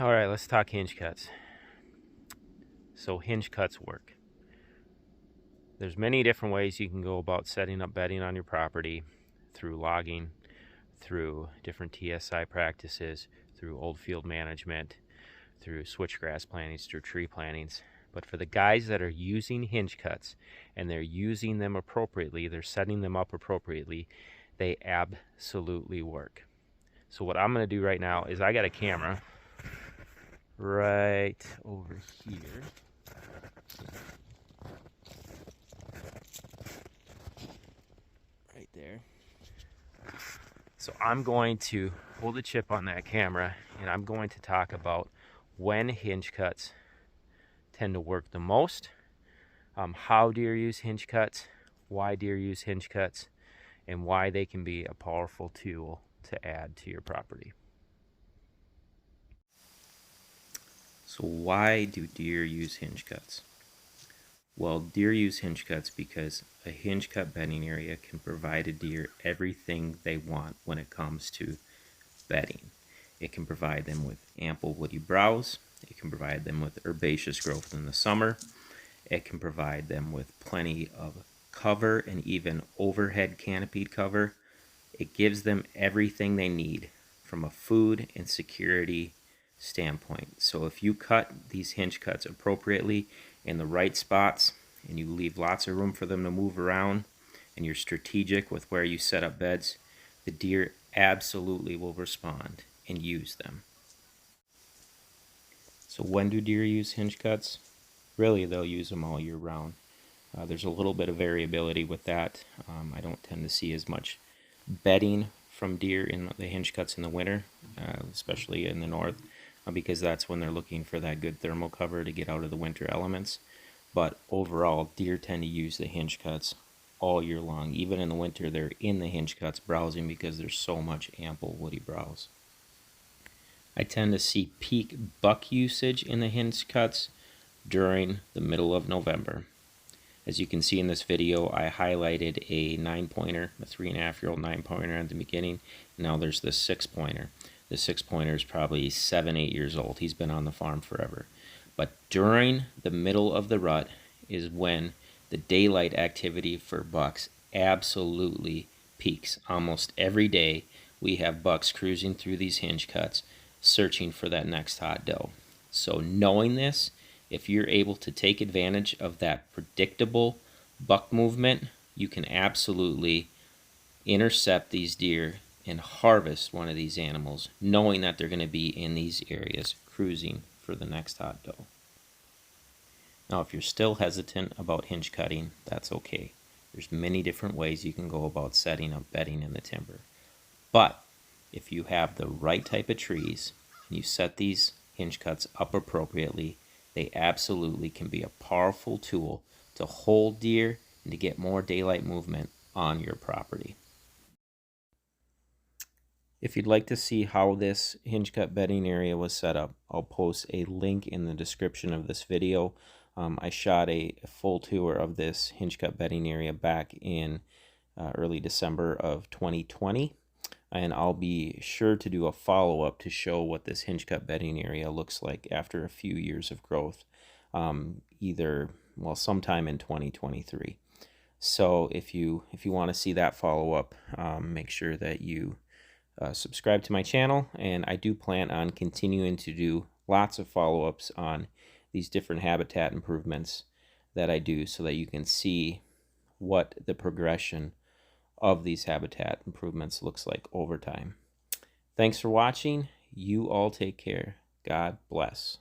All right, let's talk hinge cuts. So hinge cuts work. There's many different ways you can go about setting up bedding on your property, through logging, through different TSI practices, through old field management, through switchgrass plantings, through tree plantings. But for the guys that are using hinge cuts and they're using them appropriately, they're setting them up appropriately, they absolutely work. So what I'm going to do right now is I got a camera right over here. Right there. So I'm going to hold the chip on that camera and I'm going to talk about when hinge cuts tend to work the most, how deer use hinge cuts, why deer use hinge cuts, and why they can be a powerful tool to add to your property. So why do deer use hinge cuts? Well, deer use hinge cuts because a hinge cut bedding area can provide a deer everything they want when it comes to bedding. It can provide them with ample woody browse. It can provide them with herbaceous growth in the summer. It can provide them with plenty of cover and even overhead canopied cover. It gives them everything they need from a food and security standpoint. So if you cut these hinge cuts appropriately in the right spots and you leave lots of room for them to move around and you're strategic with where you set up beds, the deer absolutely will respond and use them. So when do deer use hinge cuts? Really, they'll use them all year round. There's a little bit of variability with that. I don't tend to see as much bedding from deer in the hinge cuts in the winter, especially in the north, because that's when they're looking for that good thermal cover to get out of the winter elements. But overall, deer tend to use the hinge cuts all year long. Even in the winter, they're in the hinge cuts browsing because there's so much ample woody browse. I tend to see peak buck usage in the hinge cuts during the middle of November. As you can see in this video, I highlighted a 9-pointer, a 3.5-year-old 9-pointer at the beginning. Now there's the 6-pointer. The 6-pointer is probably 7-8 years old. He's been on the farm forever. But during the middle of the rut is when the daylight activity for bucks absolutely peaks. Almost every day we have bucks cruising through these hinge cuts searching for that next hot doe. So knowing this, if you're able to take advantage of that predictable buck movement, you can absolutely intercept these deer and harvest one of these animals, knowing that they're going to be in these areas cruising for the next hot doe. Now, if you're still hesitant about hinge cutting, that's okay. There's many different ways you can go about setting up bedding in the timber. But if you have the right type of trees and you set these hinge cuts up appropriately, they absolutely can be a powerful tool to hold deer and to get more daylight movement on your property. If you'd like to see how this hinge cut bedding area was set up, I'll post a link in the description of this video. I shot a full tour of this hinge cut bedding area back in early December of 2020. And I'll be sure to do a follow-up to show what this hinge cut bedding area looks like after a few years of growth, sometime in 2023. So if you want to see that follow-up, make sure that you subscribe to my channel, and I do plan on continuing to do lots of follow-ups on these different habitat improvements that I do so that you can see what the progression of these habitat improvements looks like over time. Thanks for watching. You all take care. God bless.